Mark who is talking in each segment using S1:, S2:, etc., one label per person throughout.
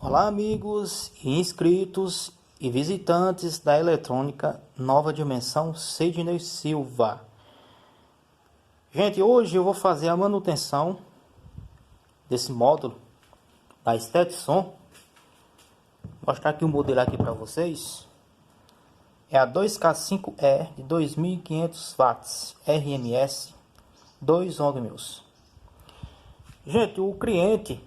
S1: Olá, amigos, inscritos e visitantes da Eletrônica Nova Dimensão Sidney Silva. Gente, hoje eu vou fazer a manutenção desse módulo da Stetson. Vou mostrar aqui o modelo aqui para vocês. É a 2K5E de 2500 watts RMS 2 ohms. Gente, o cliente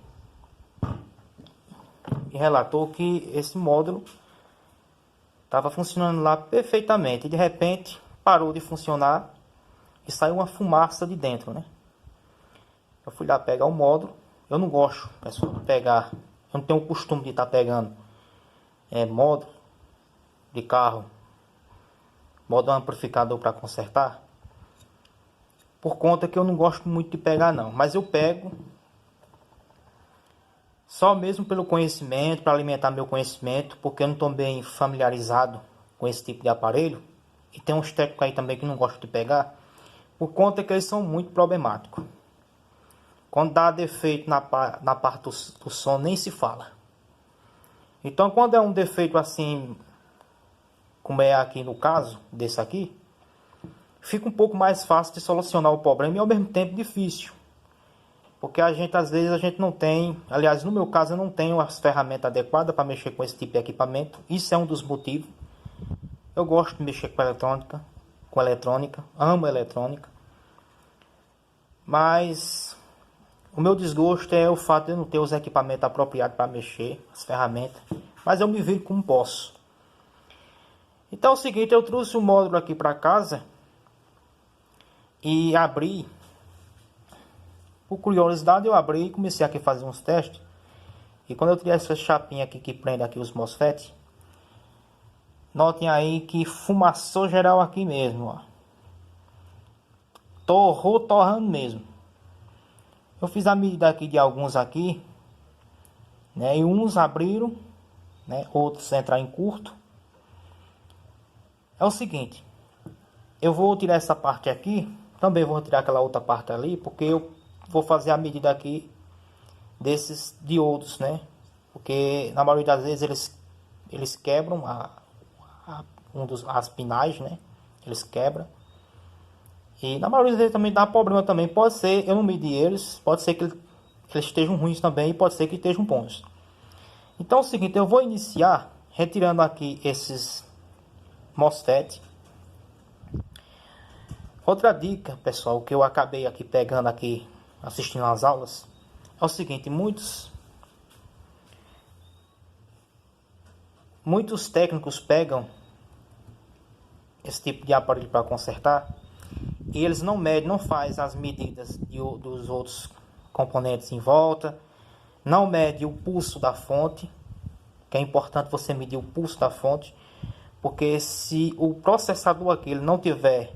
S1: relatou que esse módulo estava funcionando lá perfeitamente e de repente parou de funcionar e saiu uma fumaça de dentro, né? Eu fui lá pegar o módulo. Eu não gosto, pessoal, de pegar, eu não tenho o costume de estar pegando módulo de carro, módulo amplificador para consertar, por conta que eu não gosto muito de pegar não, mas eu pego só mesmo pelo conhecimento, para alimentar meu conhecimento, porque eu não estou bem familiarizado com esse tipo de aparelho. E tem uns técnicos aí também que não gostam de pegar, por conta que eles são muito problemáticos. Quando dá defeito na parte do som, nem se fala. Então, quando é um defeito assim, como é aqui no caso, desse aqui, fica um pouco mais fácil de solucionar o problema e ao mesmo tempo difícil. Porque às vezes a gente não tem, aliás, no meu caso eu não tenho as ferramentas adequadas para mexer com esse tipo de equipamento. Isso é um dos motivos. Eu gosto de mexer com eletrônica, amo eletrônica. Mas o meu desgosto é o fato de eu não ter os equipamentos apropriados para mexer, as ferramentas. Mas eu me viro como posso. Então é o seguinte, eu trouxe o módulo aqui para casa e abri. Por curiosidade eu abri e comecei aqui a fazer uns testes. E quando eu tirei essa chapinha aqui que prende aqui os MOSFET, notem aí que fumaçou geral aqui mesmo, ó. Torrando mesmo. Eu fiz a medida aqui de alguns aqui, né? E uns abriram, né? Outros entraram em curto. É o seguinte, eu vou tirar essa parte aqui, também vou tirar aquela outra parte ali, porque eu vou fazer a medida aqui desses diodos, né? Porque na maioria das vezes eles quebram as pinais, né? Eles quebram. E na maioria das vezes também dá problema também. Pode ser, eu não medi eles, pode ser que eles estejam ruins também e pode ser que estejam bons. Então é o seguinte, eu vou iniciar retirando aqui esses MOSFET. Outra dica, pessoal, que eu acabei aqui pegando aqui assistindo às aulas, é o seguinte, muitos técnicos pegam esse tipo de aparelho para consertar e eles não medem, não fazem as medidas dos outros componentes em volta, não mede o pulso da fonte, que é importante você medir o pulso da fonte, porque se o processador aqui ele não tiver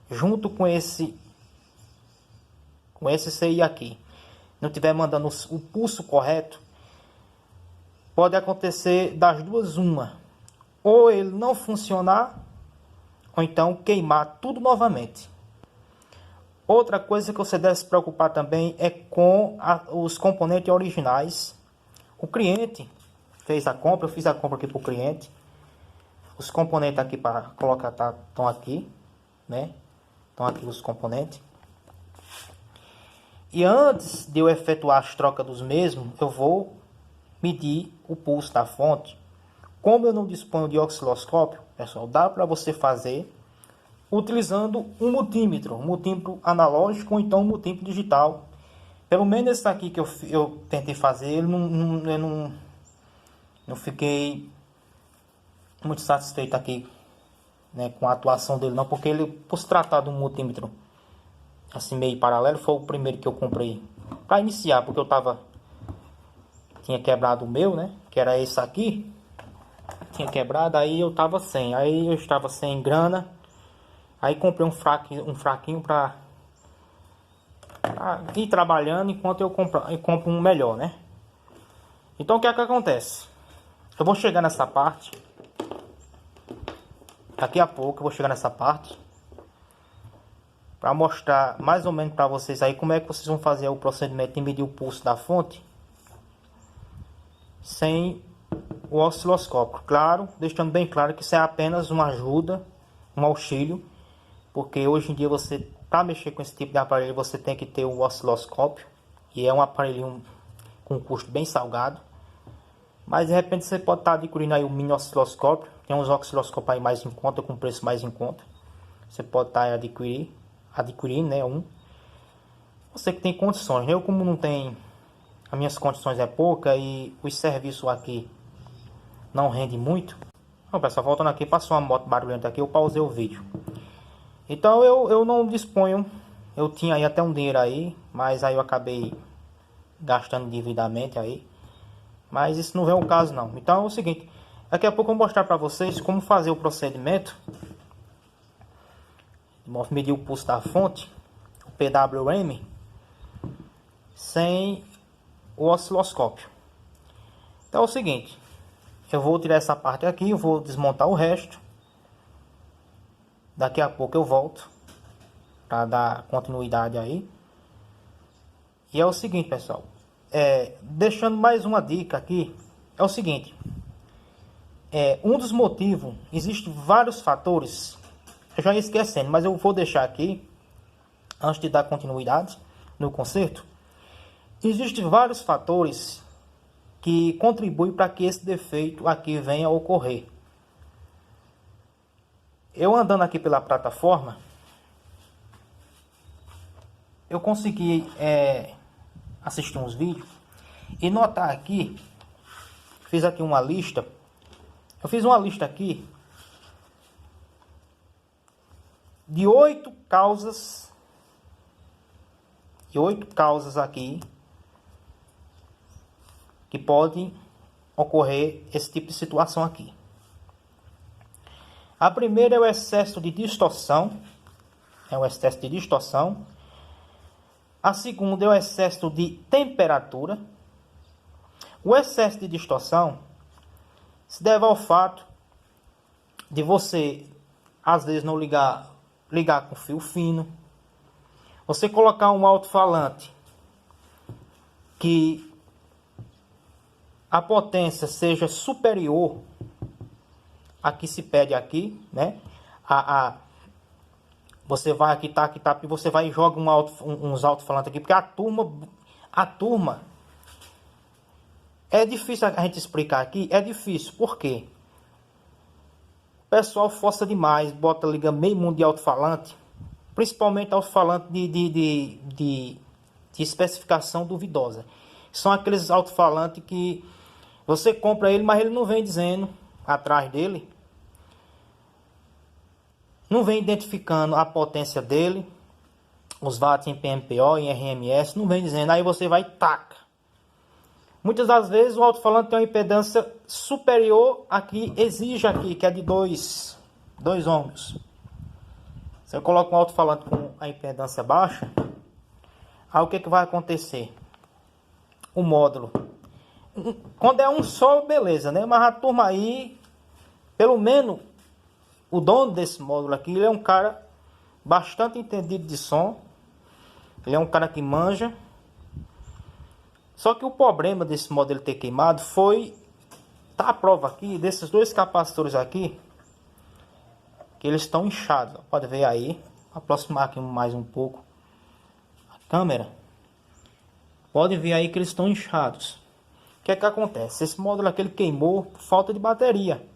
S1: junto com esse CI aqui, não estiver mandando o pulso correto, pode acontecer das duas uma. Ou ele não funcionar, ou então queimar tudo novamente. Outra coisa que você deve se preocupar também é com os componentes originais. O cliente fez a compra, eu fiz a compra aqui para o cliente. Os componentes aqui para colocar estão aqui, né? Estão aqui os componentes. E antes de eu efetuar as trocas dos mesmos, eu vou medir o pulso da fonte. Como eu não disponho de osciloscópio, pessoal, dá para você fazer utilizando um multímetro analógico ou então um multímetro digital. Pelo menos esse aqui que eu tentei fazer, eu não fiquei muito satisfeito aqui, né, com a atuação dele não, porque ele, por se tratar de um multímetro assim meio paralelo, foi o primeiro que eu comprei para iniciar, porque tinha quebrado o meu, né, que era esse aqui, tinha quebrado, aí eu estava sem grana, aí comprei um fraquinho para ir trabalhando enquanto eu compro um melhor, né. Então o que é que acontece? Eu vou chegar nessa parte daqui a pouco, eu vou chegar nessa parte para mostrar mais ou menos para vocês aí como é que vocês vão fazer o procedimento de medir o pulso da fonte sem o osciloscópio. Claro, deixando bem claro que isso é apenas uma ajuda, um auxílio, porque hoje em dia você, para mexer com esse tipo de aparelho, você tem que ter o osciloscópio, e é um aparelho com um custo bem salgado. Mas de repente você pode estar adquirindo aí o mini osciloscópio. Tem uns osciloscópios aí mais em conta, com preço mais em conta. Você pode estar adquirindo, né, um. Você que tem condições, né? Eu, como não tenho, as minhas condições é pouca e os serviços aqui não rende muito. Bom, pessoal, voltando aqui, passou uma moto barulhenta aqui, eu pausei o vídeo. Então eu não disponho, eu tinha aí até um dinheiro aí, mas aí eu acabei gastando indevidamente aí. Mas isso não vem ao caso não. Então é o seguinte, daqui a pouco eu vou mostrar para vocês como fazer o procedimento de medir o pulso da fonte, o PWM, sem o osciloscópio. Então é o seguinte, eu vou tirar essa parte aqui, eu vou desmontar o resto. Daqui a pouco eu volto para dar continuidade aí. E é o seguinte, pessoal, deixando mais uma dica aqui, é o seguinte, um dos motivos, existem vários fatores, eu já ia esquecendo, mas eu vou deixar aqui, antes de dar continuidade no conserto. Existem vários fatores que contribuem para que esse defeito aqui venha a ocorrer. Eu andando aqui pela plataforma, eu consegui assistir uns vídeos e notar aqui, fiz aqui uma lista, eu fiz uma lista aqui de 8 causas, aqui que podem ocorrer esse tipo de situação aqui. A primeira é o excesso de distorção, A segunda é o excesso de temperatura. O excesso de distorção se deve ao fato de você, às vezes, não ligar com fio fino. Você colocar um alto-falante que a potência seja superior a que se pede aqui, né? Você vai aqui, tá, e você vai e joga uns alto-falantes aqui, porque a turma, é difícil a gente explicar aqui, é difícil, por quê? O pessoal força demais, liga meio mundo de alto-falante, principalmente alto-falante de especificação duvidosa. São aqueles alto-falantes que você compra ele, mas ele não vem dizendo atrás dele, não vem identificando a potência dele, os watts em PMPO, em RMS, não vem dizendo, aí você vai e taca. Muitas das vezes o alto-falante tem uma impedância superior a que exige aqui, que é de 2 ohms. Se eu coloco um alto-falante com a impedância baixa, aí o que vai acontecer? O módulo, quando é um só, beleza, né? Mas a turma aí, pelo menos o dono desse módulo aqui, ele é um cara bastante entendido de som. Ele é um cara que manja. Só que o problema desse módulo ter queimado foi, tá a prova aqui, desses 2 capacitores aqui, que eles estão inchados. Ó. Pode ver aí, vou aproximar aqui mais um pouco a câmera. Pode ver aí que eles estão inchados. O que é que acontece? Esse módulo aqui ele queimou por falta de bateria.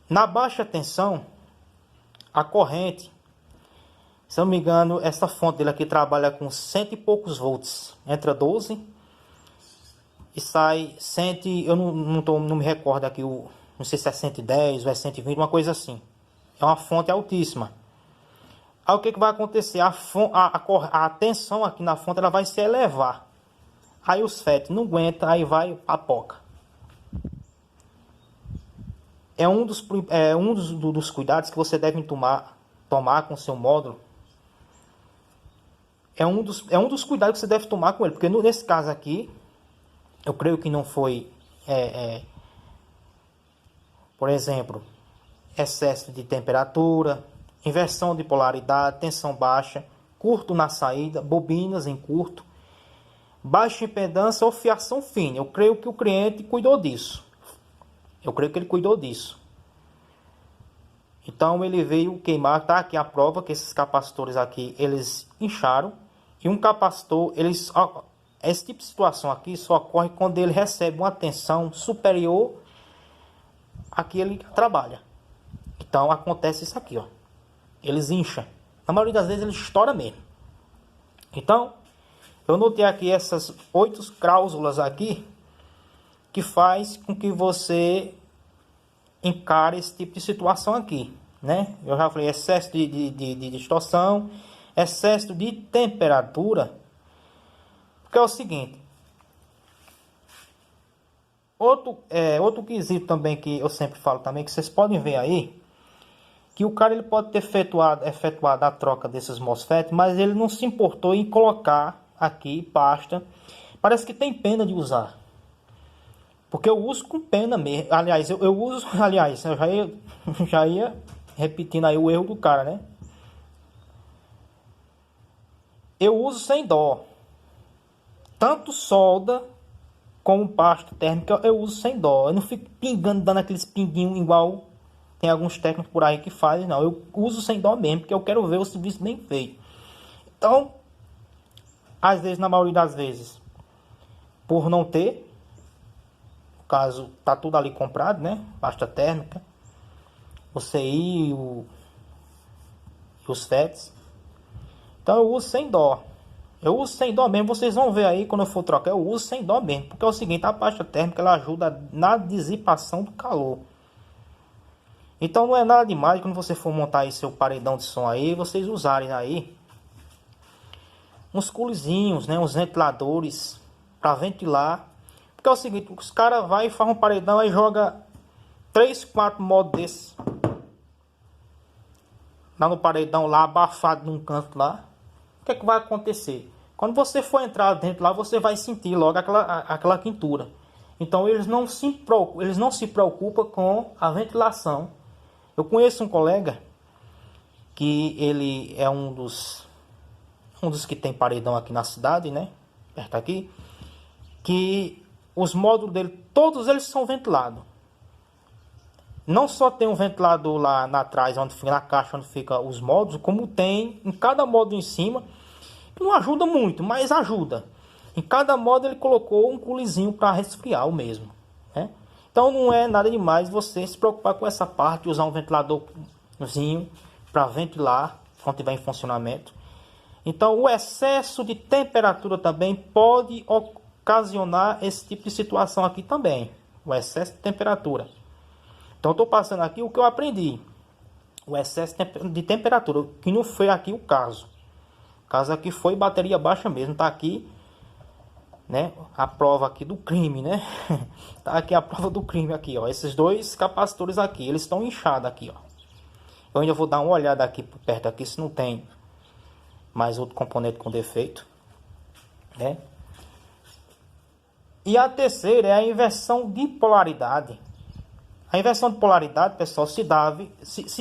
S1: Na baixa tensão, a corrente, se eu não me engano, essa fonte dele aqui trabalha com 100 e poucos volts. Entra 12 e sai 100, eu não me recordo aqui, não sei se é 110 ou é 120, uma coisa assim. É uma fonte altíssima. Aí o que vai acontecer? A tensão aqui na fonte ela vai se elevar. Aí os FET não aguenta, aí vai papoca. É um dos cuidados que você deve tomar com seu módulo. É um dos cuidados que você deve tomar com ele. Porque nesse caso aqui, eu creio que não foi, por exemplo, excesso de temperatura, inversão de polaridade, tensão baixa, curto na saída, bobinas em curto. baixa impedância ou fiação fina. Eu creio que o cliente cuidou disso. Eu creio que ele cuidou disso. Então ele veio queimar, tá aqui a prova que esses capacitores aqui, eles incharam. E um capacitor, esse tipo de situação aqui só ocorre quando ele recebe uma tensão superior a que ele trabalha. Então acontece isso aqui, ó. Eles incham. Na maioria das vezes ele estoura mesmo. Então, eu notei aqui essas 8 cláusulas aqui que faz com que você encare esse tipo de situação aqui, né? Eu já falei excesso de distorção, excesso de temperatura, porque é o seguinte, outro quesito também que eu sempre falo também, que vocês podem ver aí, que o cara ele pode ter efetuado a troca desses MOSFET, mas ele não se importou em colocar aqui pasta, parece que tem pena de usar. Porque eu uso com pena mesmo. Aliás, eu uso... Aliás, eu já ia repetindo aí o erro do cara, né? Eu uso sem dó. Tanto solda como pasta térmica eu uso sem dó. Eu não fico pingando, dando aqueles pinguinhos igual tem alguns técnicos por aí que fazem. Não, eu uso sem dó mesmo, porque eu quero ver o serviço bem feito. Então, às vezes, na maioria das vezes, por não ter... caso tá tudo ali comprado, né? Pasta térmica, o CI e os FETs. Então eu uso sem dó. Eu uso sem dó mesmo. Vocês vão ver aí quando eu for trocar. Eu uso sem dó mesmo. Porque é o seguinte, a pasta térmica ela ajuda na dissipação do calor. Então não é nada demais quando você for montar aí seu paredão de som aí, vocês usarem aí uns culezinhos, né? Uns ventiladores para ventilar. Porque é o seguinte, os caras vai e faz um paredão e joga 3, 4 modos desses lá no paredão, lá abafado num canto lá. O que é que vai acontecer? Quando você for entrar dentro lá, você vai sentir logo aquela quentura. Então eles não se preocupam com a ventilação. Eu conheço um colega que ele é um dos que tem paredão aqui na cidade, né? Perto aqui, que os módulos dele, todos eles são ventilados. Não só tem um ventilador lá atrás, onde fica na caixa, onde fica os módulos, como tem em cada módulo em cima. Não ajuda muito, mas ajuda. Em cada módulo ele colocou um culezinho para resfriar o mesmo, né? Então não é nada demais você se preocupar com essa parte, usar um ventiladorzinho para ventilar quando estiver em funcionamento. Então o excesso de temperatura também pode ocasionar esse tipo de situação aqui também, o excesso de temperatura. Então estou passando aqui o que eu aprendi, o excesso de temperatura, que não foi aqui o caso. O caso aqui foi bateria baixa mesmo, tá aqui, né, a prova aqui do crime, né? Tá aqui a prova do crime aqui, ó. Esses 2 capacitores aqui, eles estão inchados aqui, ó. Eu ainda vou dar uma olhada aqui por perto aqui se não tem mais outro componente com defeito, né? E a terceira é a inversão de polaridade. A inversão de polaridade, pessoal, se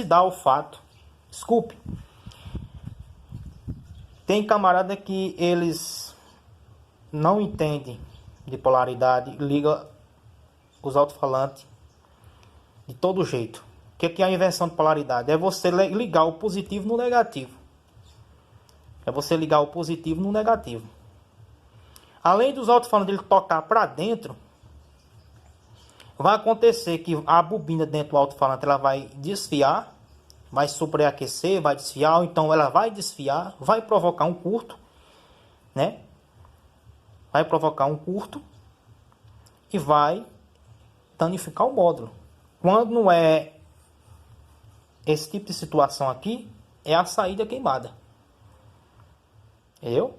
S1: dá ao fato. Desculpe. Tem camarada que eles não entendem de polaridade, liga os alto-falantes de todo jeito. O que é a inversão de polaridade? É você ligar o positivo no negativo. É você ligar o positivo no negativo. Além dos alto-falantes ele tocar para dentro, vai acontecer que a bobina dentro do alto-falante ela vai desfiar, vai sobreaquecer, vai desfiar, ou então ela vai desfiar, vai provocar um curto, né? Vai provocar um curto e vai danificar o módulo. Quando não é esse tipo de situação aqui, é a saída queimada. Entendeu?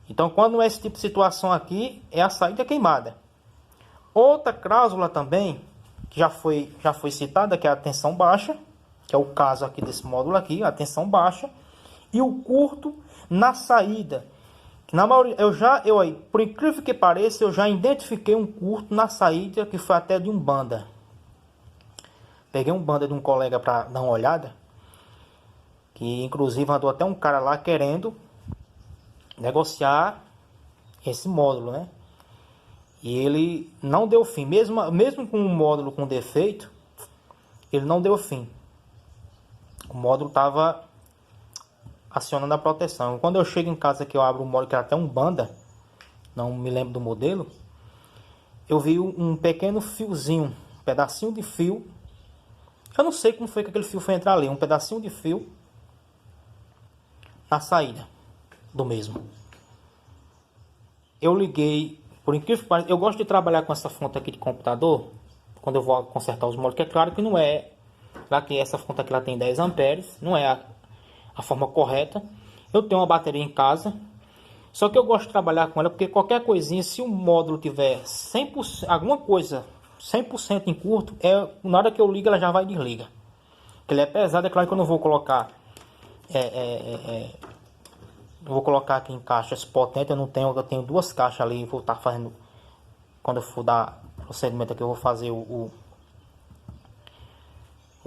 S1: Então, quando não é esse tipo de situação aqui, é a saída queimada. Outra cláusula também, que já foi citada, que é a tensão baixa, que é o caso aqui desse módulo aqui, a tensão baixa, e o curto na saída. Na maioria, eu aí, por incrível que pareça, eu já identifiquei um curto na saída, que foi até de um banda. Peguei um banda de um colega para dar uma olhada, que inclusive andou até um cara lá querendo negociar esse módulo, né? E ele não deu fim, mesmo com o módulo com defeito, ele não deu fim. O módulo estava acionando a proteção. Quando eu chego em casa que eu abro o módulo, que era até um Banda, não me lembro do modelo, eu vi um pequeno fiozinho, um pedacinho de fio. Eu não sei como foi que aquele fio foi entrar ali, um pedacinho de fio na saída do mesmo. Eu liguei, por incrível que pareça, eu gosto de trabalhar com essa fonte aqui de computador, quando eu vou consertar os módulos, que é claro que não é, já que essa fonte aqui ela tem 10 amperes, não é a forma correta. Eu tenho uma bateria em casa, só que eu gosto de trabalhar com ela porque qualquer coisinha, se o módulo tiver 100%, alguma coisa 100% em curto, na hora que eu ligo ela já vai e desliga. Porque ele é pesado, é claro que eu não vou colocar vou colocar aqui em caixas potentes, eu tenho duas caixas ali, vou estar fazendo, quando eu for dar procedimento aqui, eu vou fazer vou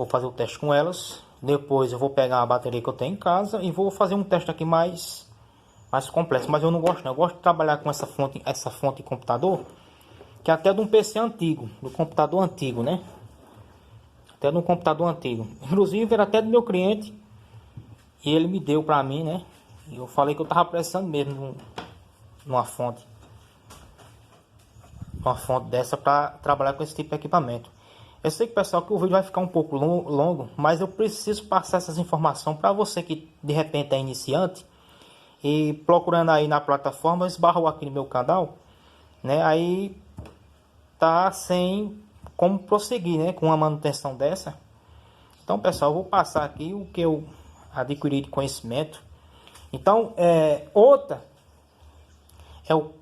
S1: fazer o teste com elas. Depois eu vou pegar a bateria que eu tenho em casa e vou fazer um teste aqui mais complexo, mas eu não gosto não, eu gosto de trabalhar com essa fonte de computador, que é até de um PC antigo, do computador antigo, né? Até de um computador antigo, inclusive era até do meu cliente, e ele me deu pra mim, né? E eu falei que eu tava precisando mesmo numa fonte dessa para trabalhar com esse tipo de equipamento. Eu sei que, pessoal, que o vídeo vai ficar um pouco longo, mas eu preciso passar essas informações para você que de repente é iniciante e procurando aí na plataforma, esbarrou aqui no meu canal, né? Aí tá sem como prosseguir, né, com uma manutenção dessa. Então, pessoal, eu vou passar aqui o que eu adquiri de conhecimento. Então, outra é o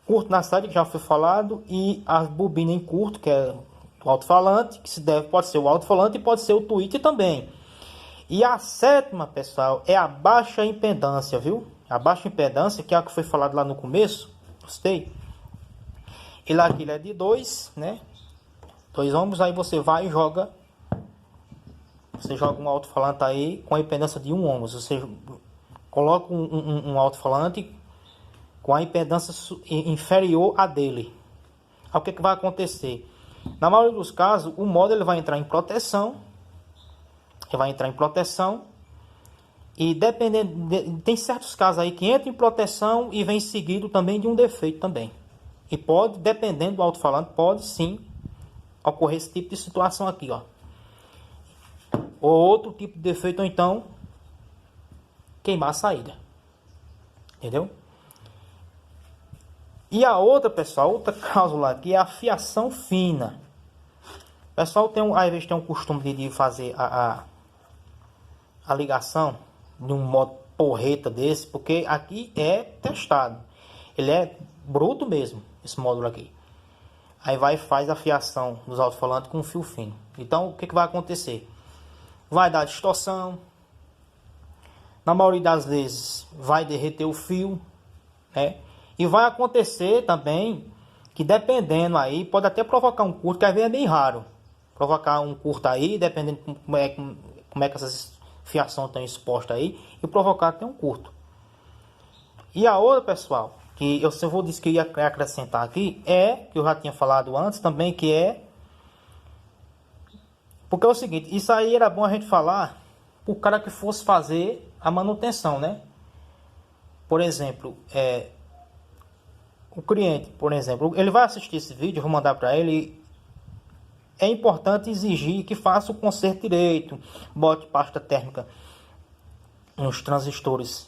S1: curto na saída, que já foi falado, e as bobinas em curto, que é o alto-falante, que pode ser o alto-falante e pode ser o tweet também. E a sétima, pessoal, é a baixa impedância, viu? A baixa impedância, que é a que foi falado lá no começo, gostei. Ele aqui é de 2, né? 2 ohms, aí você vai e joga. Você joga um alto-falante aí com a impedância de 1 ohms. Você coloca um alto-falante com a impedância inferior a dele. Aí o que vai acontecer? Na maioria dos casos, o módulo ele vai entrar em proteção. Ele vai entrar em proteção. E dependendo, tem certos casos aí que entra em proteção e vem seguido também de um defeito também. E pode, dependendo do alto-falante, pode sim ocorrer esse tipo de situação aqui, ó. Ou outro tipo de defeito, ou então queimar a saída. Entendeu? E a outra, pessoal, outra cláusula aqui é a fiação fina. O pessoal às vezes tem um costume de fazer a ligação de um modo porreta desse, porque aqui é testado. Ele é bruto mesmo, esse módulo aqui. Aí vai e faz a fiação dos alto-falantes com fio fino. Então, o que vai acontecer? Vai dar distorção. Na maioria das vezes vai derreter o fio, né? E vai acontecer também que, dependendo aí, pode até provocar um curto, que às vezes é bem raro. Provocar um curto aí, dependendo como é que essas fiações estão expostas aí, e provocar até um curto. E a outra, pessoal, que eu vou dizer que eu ia acrescentar aqui, que eu já tinha falado antes também, que é... Porque é o seguinte, isso aí era bom a gente falar o cara que fosse fazer a manutenção, né? Por exemplo, o cliente, por exemplo, ele vai assistir esse vídeo, eu vou mandar para ele. É importante exigir que faça o conserto direito, bote pasta térmica nos transistores,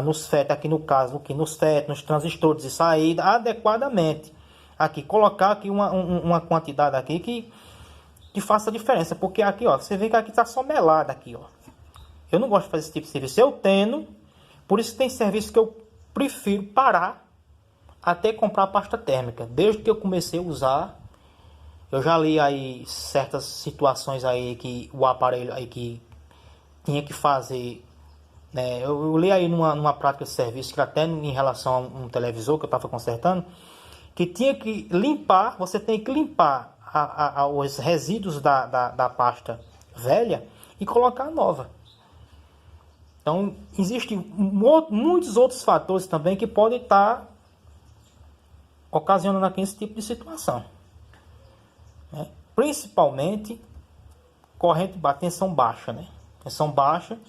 S1: nos FET, aqui no caso, aqui nos FET, nos transistores de saída, adequadamente. Aqui, colocar aqui uma quantidade aqui que faça diferença, porque aqui, ó, você vê que aqui está só melado aqui, ó. Eu não gosto de fazer esse tipo de serviço. Eu tenho, por isso tem serviço que eu prefiro parar até comprar pasta térmica. Desde que eu comecei a usar, eu já li aí certas situações aí que o aparelho aí que tinha que fazer, né? Eu li aí numa prática de serviço, que até em relação a um televisor que eu estava consertando, que tinha que limpar, você tem que limpar os resíduos da pasta velha e colocar a nova. Então, existem muitos outros fatores também que podem estar ocasionando aqui esse tipo de situação, né? Principalmente corrente de tensão baixa, né? Tensão baixa,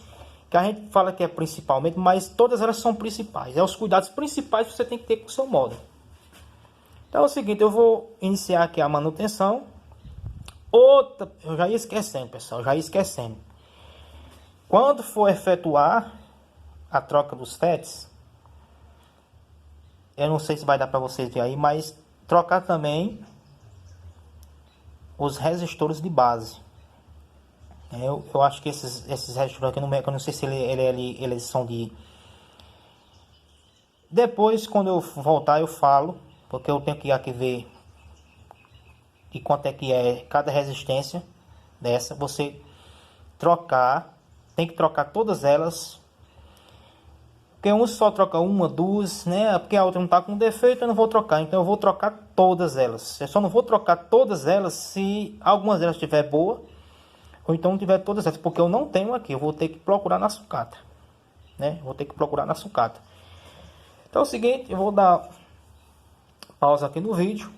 S1: que a gente fala que é principalmente, mas todas elas são principais. É os cuidados principais que você tem que ter com o seu módulo. Então é o seguinte, eu vou iniciar aqui a manutenção. Outra, eu já ia esquecendo, pessoal, já ia esquecendo. Quando for efetuar a troca dos FETs, eu não sei se vai dar para vocês ver aí, mas trocar também os resistores de base. Eu acho que esses resistores aqui no eu não sei se eles são de... Depois, quando eu voltar, eu falo, porque eu tenho que ir aqui ver de quanto é que é cada resistência dessa. Você trocar, tem que trocar todas elas, porque um só troca uma, duas, né? Porque a outra não está com defeito, eu não vou trocar, então eu vou trocar todas elas. Eu só não vou trocar todas elas se algumas delas estiver boa, ou então não tiver todas elas, porque eu não tenho aqui, eu vou ter que procurar na sucata, né? Vou ter que procurar na sucata. Então é o seguinte, eu vou dar pausa aqui no vídeo.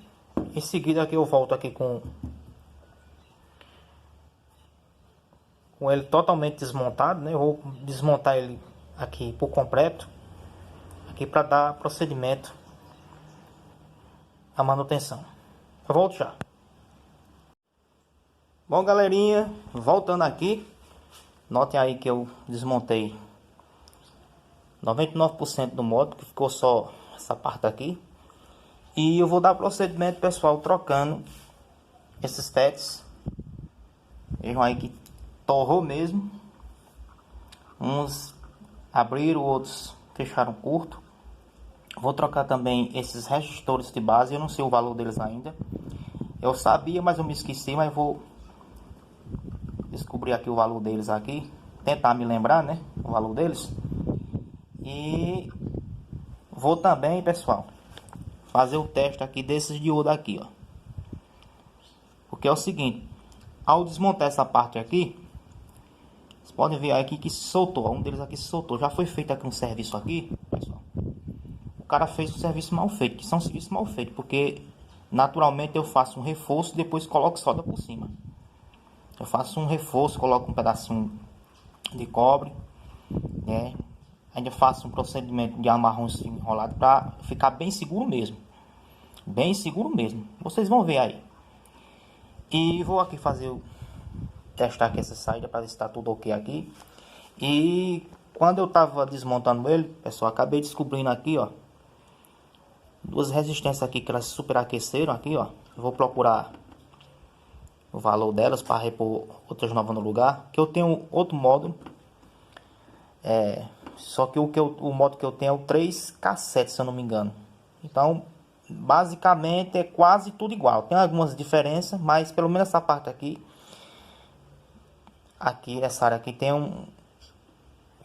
S1: Em seguida aqui eu volto aqui com ele totalmente desmontado, né? Eu vou desmontar ele aqui por completo, aqui para dar procedimento à manutenção. Eu volto já. Bom, galerinha, voltando aqui, notem aí que eu desmontei 99% do módulo, que ficou só essa parte aqui. E eu vou dar procedimento, pessoal, trocando esses FETs. Vejam aí que torrou mesmo. Uns abriram, outros fecharam curto. Vou trocar também esses resistores de base. Eu não sei o valor deles ainda. Eu sabia, mas eu me esqueci. Mas vou descobrir aqui o valor deles aqui. Tentar me lembrar, né? O valor deles. E vou também, pessoal, fazer o teste aqui desses diodos aqui, ó. Porque é o seguinte, ao desmontar essa parte aqui, vocês podem ver aqui que se soltou, um deles aqui se soltou. Já foi feito aqui um serviço aqui, pessoal. O cara fez um serviço mal feito, que são serviços mal feitos, porque naturalmente eu faço um reforço e depois coloco solda por cima. Eu faço um reforço, coloco um pedacinho de cobre, né? Ainda faço um procedimento de amarrar um fio enrolado para ficar bem seguro mesmo. Bem seguro mesmo. Vocês vão ver aí. E vou aqui testar aqui essa saída para ver se está tudo ok aqui. E quando eu estava desmontando ele, pessoal, acabei descobrindo aqui, ó, duas resistências aqui que elas superaqueceram aqui, ó. Eu vou procurar o valor delas para repor outras novas no lugar. Que eu tenho outro módulo. Só que o módulo que eu tenho é o 3K7, se eu não me engano. Então, basicamente é quase tudo igual. Tem algumas diferenças, mas pelo menos essa parte aqui, essa área aqui tem o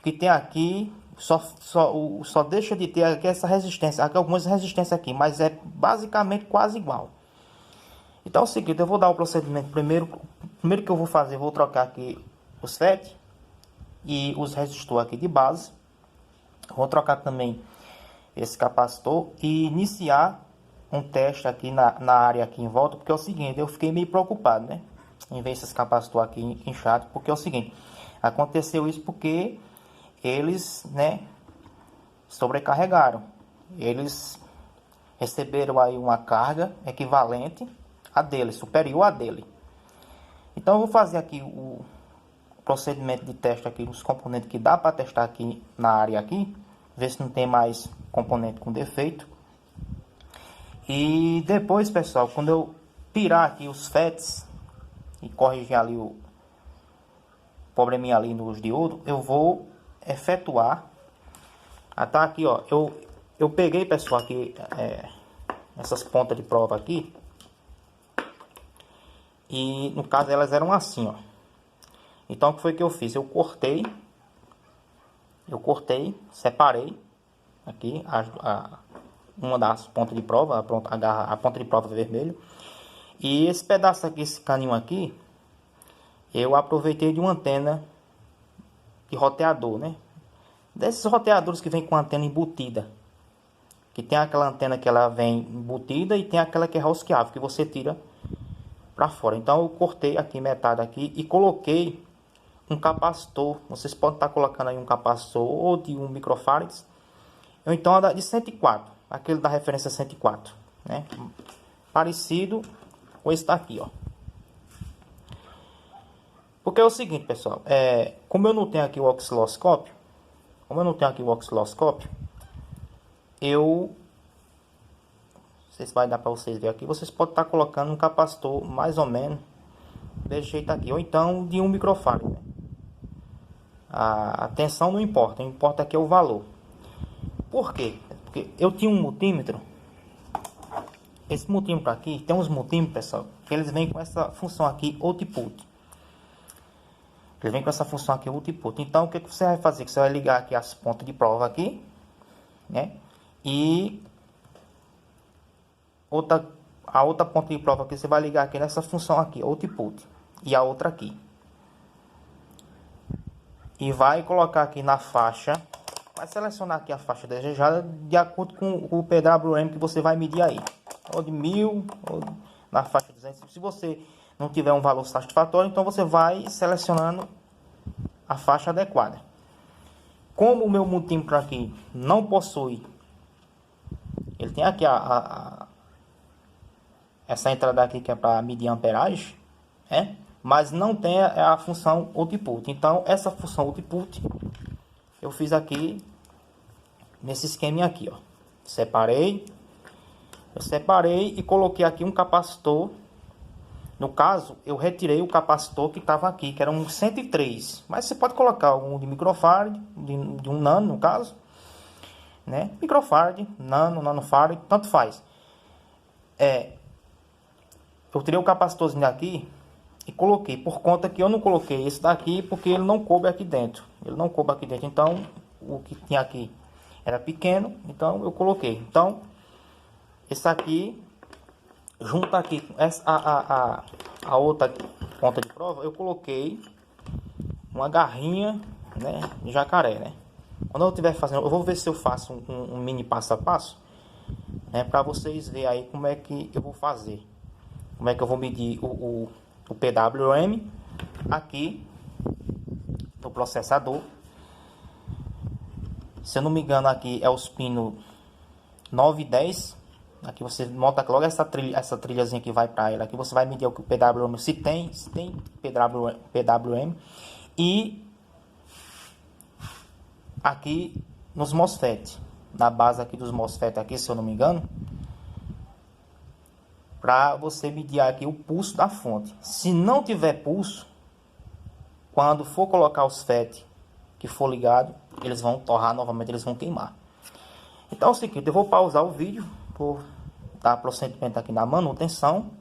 S1: que tem aqui só deixa de ter aqui essa resistência, aqui algumas resistências aqui, mas é basicamente quase igual. Então é o seguinte, eu vou dar o procedimento primeiro que eu vou fazer, eu vou trocar aqui os FET e os resistores aqui de base. Vou trocar também esse capacitor e iniciar um teste aqui na área aqui em volta, porque é o seguinte, eu fiquei meio preocupado, né, em ver esses capacitores aqui inchados, porque é o seguinte, aconteceu isso porque eles, né, sobrecarregaram, eles receberam aí uma carga equivalente a dele, superior a dele. Então eu vou fazer aqui o procedimento de teste aqui, os componentes que dá para testar aqui na área aqui, ver se não tem mais componente com defeito. E depois, pessoal, quando eu tirar aqui os FETs e corrigir ali o probleminha ali nos diodos, eu vou efetuar. Tá aqui, ó, eu peguei, pessoal, aqui essas pontas de prova aqui, e no caso elas eram assim, ó. Então o que foi que eu fiz? Eu cortei, separei aqui uma das pontas de prova, a ponta de prova vermelho. E esse pedaço aqui, esse caninho aqui, eu aproveitei de uma antena de roteador, né? Desses roteadores que vem com antena embutida. que tem aquela antena que ela vem embutida e tem aquela que é rosqueável, que você tira para fora. Então eu cortei aqui metade aqui e coloquei um capacitor. Vocês podem estar colocando aí um capacitor ou de 1 microfarads, ou então de 104, aquele da referência 104, né? Parecido com esse daqui, ó. Porque é o seguinte, pessoal, como eu não tenho aqui o osciloscópio, não sei se vai dar para vocês verem aqui, vocês podem estar colocando um capacitor mais ou menos desse jeito aqui, ou então de 1 microfarad, né? A tensão não importa, o que importa aqui é o valor. Por quê? Porque eu tinha um multímetro. Esse multímetro aqui, tem uns multímetros, pessoal, que eles vêm com essa função aqui, output. Ele vem com essa função aqui, output. Então, o que você vai fazer? Você vai ligar aqui as pontas de prova aqui, né? E a outra ponta de prova aqui, você vai ligar aqui nessa função aqui, output. E a outra aqui. E vai colocar aqui na faixa, vai selecionar aqui a faixa desejada de acordo com o PWM que você vai medir aí. Ou de 1000, ou na faixa de 200. Se você não tiver um valor satisfatório, então você vai selecionando a faixa adequada. Como o meu multímetro aqui não possui, ele tem aqui essa entrada aqui que é para medir amperagem, né? Mas não tem a função output. Então essa função output eu fiz aqui nesse esquema aqui, ó. Eu separei e coloquei aqui um capacitor. No caso, eu retirei o capacitor que estava aqui, que era um 103. Mas você pode colocar um de microfarad, de 1 nano no caso, né? Microfarad, nanofarad, tanto faz. Eu tirei o capacitorzinho daqui e coloquei, por conta que eu não coloquei esse daqui, porque ele não coube aqui dentro. Então, o que tinha aqui era pequeno, então eu coloquei. Então, esse aqui, junto aqui com a outra ponta de prova, eu coloquei uma garrinha, né, de jacaré, né? Quando eu estiver fazendo, eu vou ver se eu faço um mini passo a passo, né, para vocês verem aí como é que eu vou fazer. Como é que eu vou medir o PWM aqui no processador. Se eu não me engano, aqui é os pinos 9 e 10. Aqui você nota logo essa trilhazinha que vai para ela. Aqui você vai medir o PWM, se tem PWM. E aqui nos MOSFET, na base aqui dos MOSFET aqui, se eu não me engano, para você medir aqui o pulso da fonte. Se não tiver pulso, quando for colocar os FET que for ligado, eles vão torrar novamente, eles vão queimar. Então é o seguinte, eu vou pausar o vídeo, vou dar procedimento aqui na manutenção,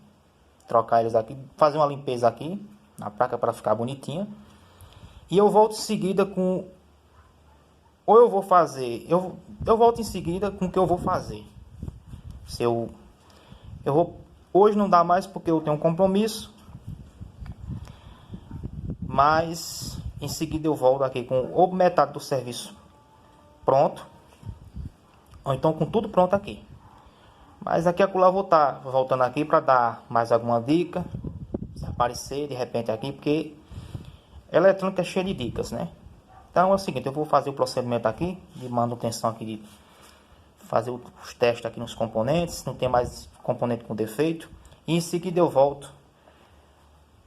S1: trocar eles aqui, fazer uma limpeza aqui na placa para ficar bonitinha. E eu volto em seguida com... Ou eu vou fazer... Eu volto em seguida com o que eu vou fazer. Se eu vou... Hoje não dá mais porque eu tenho um compromisso. Mas em seguida eu volto aqui com ou metade do serviço pronto, ou então com tudo pronto aqui. Mas aqui acolá eu vou estar voltando aqui para dar mais alguma dica, se aparecer de repente aqui, porque eletrônica é cheia de dicas, né? Então é o seguinte, eu vou fazer o procedimento aqui de manutenção aqui, de fazer os testes aqui nos componentes, não tem mais componente com defeito, e em seguida eu volto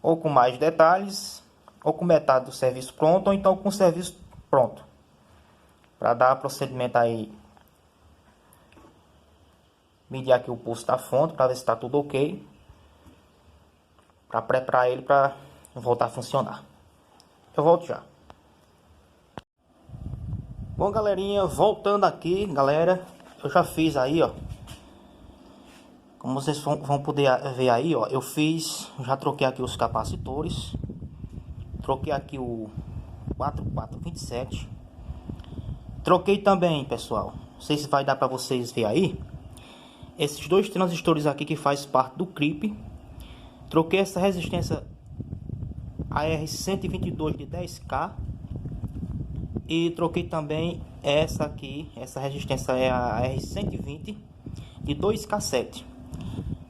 S1: ou com mais detalhes, ou com metade do serviço pronto, ou então com o serviço pronto, para dar procedimento aí, medir aqui o pulso da fonte para ver se está tudo ok, para preparar ele para voltar a funcionar. Eu volto já. Bom, galerinha, voltando aqui, galera, eu já fiz aí, ó, como vocês vão poder ver aí, ó, eu fiz, já troquei aqui os capacitores, troquei aqui o 4427, troquei também, pessoal, não sei se vai dar para vocês ver aí, esses dois transistores aqui que faz parte do CRIP, troquei essa resistência AR122 de 10K E troquei também essa aqui, essa resistência é a R120 de 2K7.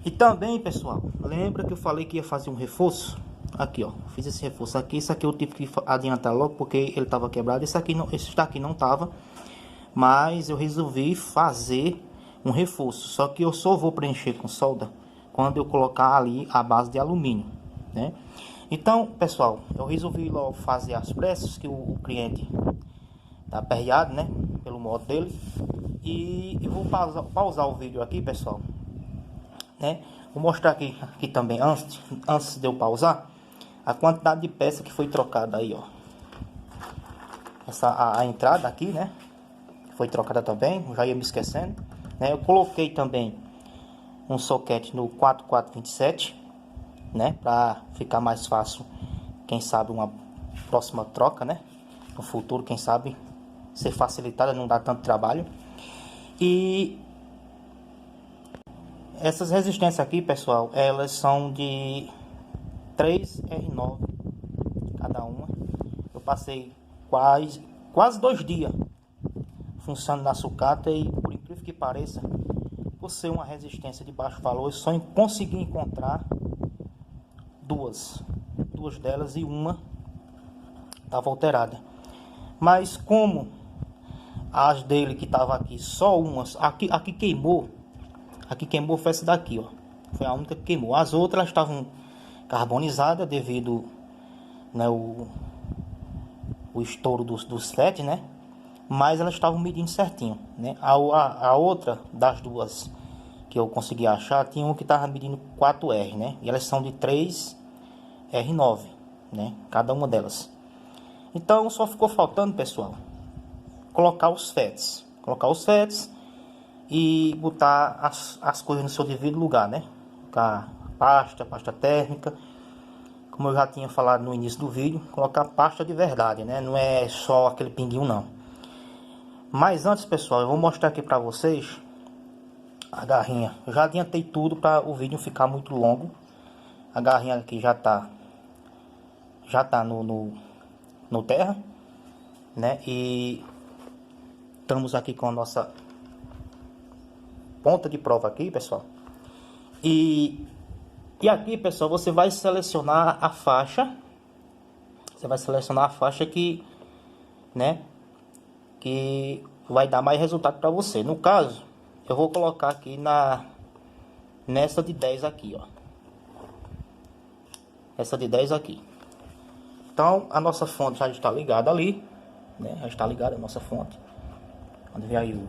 S1: E também, pessoal, lembra que eu falei que ia fazer um reforço? Aqui, ó, fiz esse reforço aqui. Isso aqui eu tive que adiantar logo porque ele estava quebrado. Esse daqui não tava, mas eu resolvi fazer um reforço. Só que eu só vou preencher com solda quando eu colocar ali a base de alumínio, né? Então, pessoal, eu resolvi logo fazer as pressas que o cliente tá aperreado, né, pelo modo dele. E eu vou pausar o vídeo aqui, pessoal, né? Vou mostrar aqui também, antes de eu pausar, a quantidade de peça que foi trocada aí, ó. A entrada aqui, né, foi trocada também, já ia me esquecendo, né? Eu coloquei também um soquete no 4427, né, para ficar mais fácil, quem sabe uma próxima troca, né, no futuro, quem sabe ser facilitada, não dá tanto trabalho. E essas resistências aqui, pessoal, elas são de 3R9 cada uma. Eu passei quase 2 dias funcionando na sucata e, por incrível que pareça, por ser uma resistência de baixo valor, eu só consegui encontrar duas delas, e uma estava alterada. Mas como as dele que tava aqui, só umas, aqui queimou foi essa daqui, ó, foi a única que queimou. As outras estavam carbonizadas devido, né, o estouro dos FET, né, mas elas estavam medindo certinho, né. A outra das duas que eu consegui achar, tinha um que tava medindo 4R, né, e elas são de 3R9, né, cada uma delas. Então só ficou faltando, pessoal, colocar os FETs e botar as coisas no seu devido lugar, né? Colocar pasta térmica, como eu já tinha falado no início do vídeo, colocar pasta de verdade, né? Não é só aquele pinguinho, não. Mas antes, pessoal, eu vou mostrar aqui para vocês a garrinha. Eu já adiantei tudo para o vídeo ficar muito longo. A garrinha aqui já tá no terra, né? E estamos aqui com a nossa ponta de prova aqui, pessoal. E aqui, pessoal, você vai selecionar a faixa. Você vai selecionar a faixa que, né, que vai dar mais resultado para você. No caso, eu vou colocar aqui nessa de 10 aqui, ó. Essa de 10 aqui. Então, a nossa fonte já está ligada ali, né? Já está ligada a nossa fonte. Quando vem aí o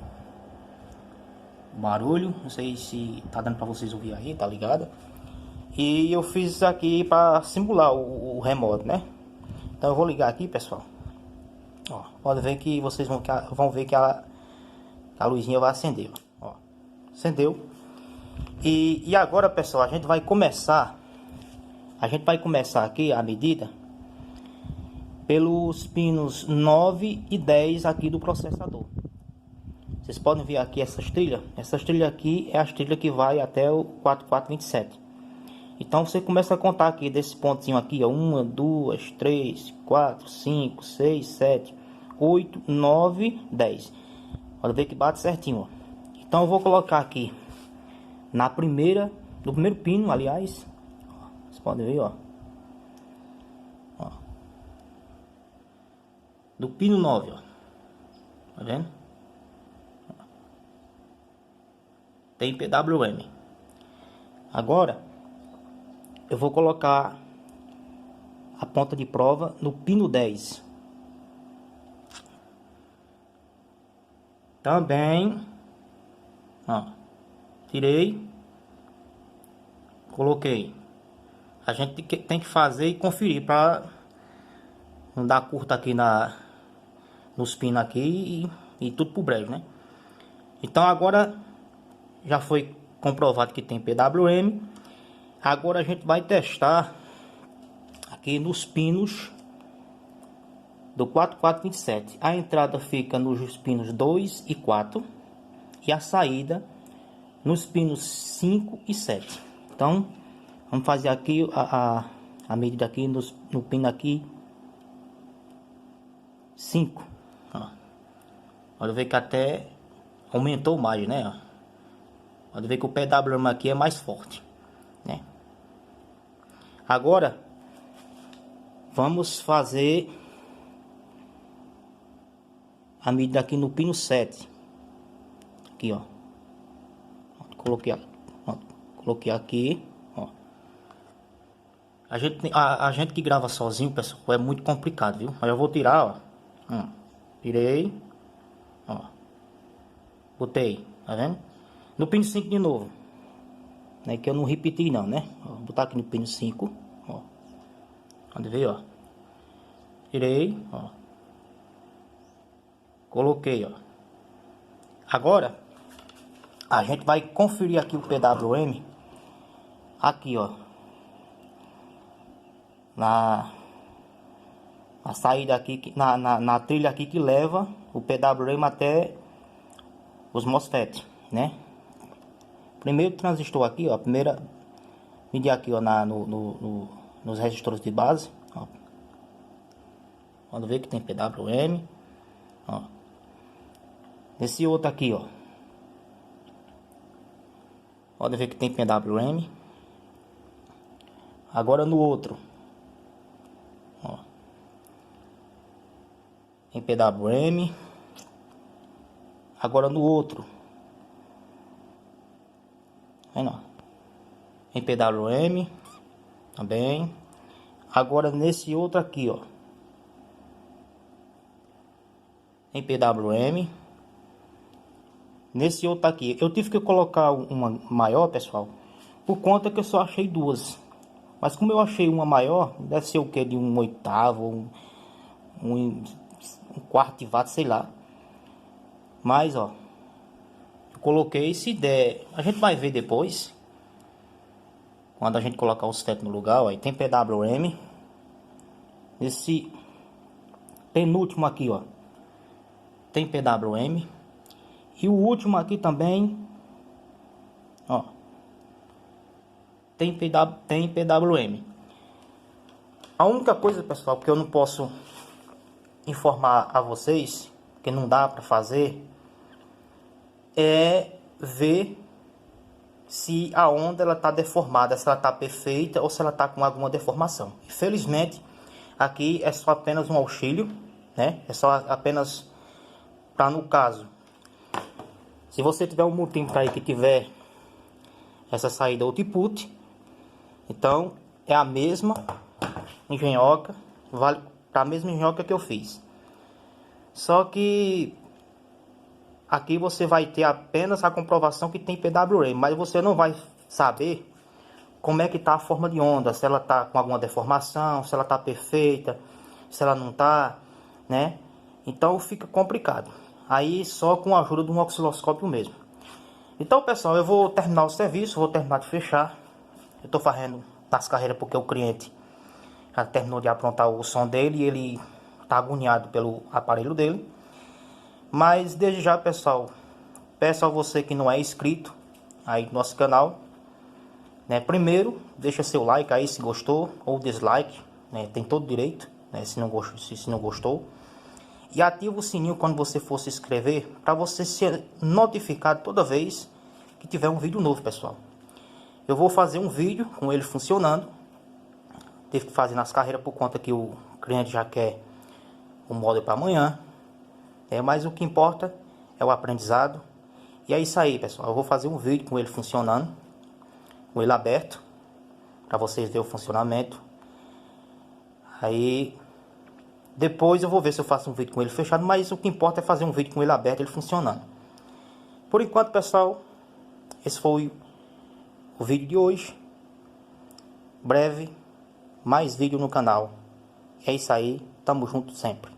S1: barulho, não sei se tá dando para vocês ouvir aí, tá ligado? E eu fiz isso aqui para simular o remoto, né? Então eu vou ligar aqui, pessoal. Ó, pode ver que vocês vão ver que a luzinha vai acender, ó. Acendeu. E agora, pessoal, a gente vai começar aqui a medida pelos pinos 9 e 10 aqui do processador. Vocês podem ver aqui essas trilhas. Essas trilhas aqui é as trilhas que vai até o 4427. Então você começa a contar aqui desse pontinho aqui, ó. 1, 2, 3, 4, 5, 6, 7, 8, 9, 10. Pode ver que bate certinho, ó. Então eu vou colocar aqui no primeiro pino, aliás. Vocês podem ver, ó. Do pino 9, ó. Tá vendo? Tem PWM. Agora eu vou colocar a ponta de prova no pino 10. Também, ó, tirei, coloquei. A gente tem que fazer e conferir para não dar curta aqui nos pinos aqui e tudo pro brejo, né? Então agora já foi comprovado que tem PWM. Agora a gente vai testar aqui nos pinos do 4427. A entrada fica nos pinos 2 e 4 e a saída nos pinos 5 e 7. Então vamos fazer aqui a medida aqui no pino aqui 5. Ó. Pode ver que até aumentou mais, né? Pode ver que o PWM aqui é mais forte, né? Agora vamos fazer a medida aqui no pino 7. Aqui, ó. Coloquei aqui, ó. A gente que grava sozinho, pessoal, é muito complicado, viu? Aí eu vou tirar, ó. Tirei, ó. Botei, tá vendo? No pino 5 de novo, né? Que eu não repeti não, né? Ó, vou botar aqui no pino 5, ó. Pode ver, ó. Tirei, ó. Coloquei, ó. Agora a gente vai conferir aqui o PWM aqui, ó, na saída aqui, na trilha aqui que leva o PWM até os MOSFET, né? Primeiro transistor aqui, ó, primeira medir aqui, ó, nos resistores de base, ó. Pode ver que tem PWM, ó. Esse outro aqui, ó, pode ver que tem PWM. Agora no outro, ó, tem PWM. Agora no outro, não, tem PWM também. Agora nesse outro aqui, ó, tem PWM. Nesse outro aqui, eu tive que colocar uma maior, pessoal, por conta que eu só achei duas. Mas como eu achei uma maior, deve ser o que? De 1/8, um quarto de watt, sei lá. Mas, ó, eu coloquei, se der, a gente vai ver depois. Quando a gente colocar os FET no lugar, ó, aí tem PWM. Esse penúltimo aqui, ó, tem PWM. E o último aqui também, ó, tem PWM. A única coisa, pessoal, que eu não posso informar a vocês, que não dá para fazer, é ver se a onda ela tá deformada, se ela tá perfeita ou se ela tá com alguma deformação. Infelizmente, aqui é só apenas um auxílio, né? É só apenas para, no caso, se você tiver um multímetro aí que tiver essa saída output, então é a mesma engenhoca, vale para a mesma engenhoca que eu fiz. Só que aqui você vai ter apenas a comprovação que tem PWM, mas você não vai saber como é que está a forma de onda, se ela está com alguma deformação, se ela está perfeita, se ela não está, né? Então fica complicado. Aí só com a ajuda de um osciloscópio mesmo. Então, pessoal, eu vou terminar o serviço, vou terminar de fechar. Eu estou fazendo nas carreiras porque o cliente já terminou de aprontar o som dele e ele está agoniado pelo aparelho dele. Mas desde já, pessoal, peço a você que não é inscrito aí no nosso canal, né? Primeiro, deixa seu like aí se gostou, ou dislike, né? Tem todo direito, né? Se não gostou. E ativa o sininho quando você for se inscrever, para você ser notificado toda vez que tiver um vídeo novo, pessoal. Eu vou fazer um vídeo com ele funcionando. Tive que fazer nas carreiras por conta que o cliente já quer o modelo para amanhã. Mas o que importa é o aprendizado. E é isso aí, pessoal. Eu vou fazer um vídeo com ele funcionando, com ele aberto, para vocês verem o funcionamento. Aí depois eu vou ver se eu faço um vídeo com ele fechado, mas o que importa é fazer um vídeo com ele aberto, ele funcionando. Por enquanto, pessoal, esse foi o vídeo de hoje. Breve, mais vídeo no canal. É isso aí, tamo junto sempre.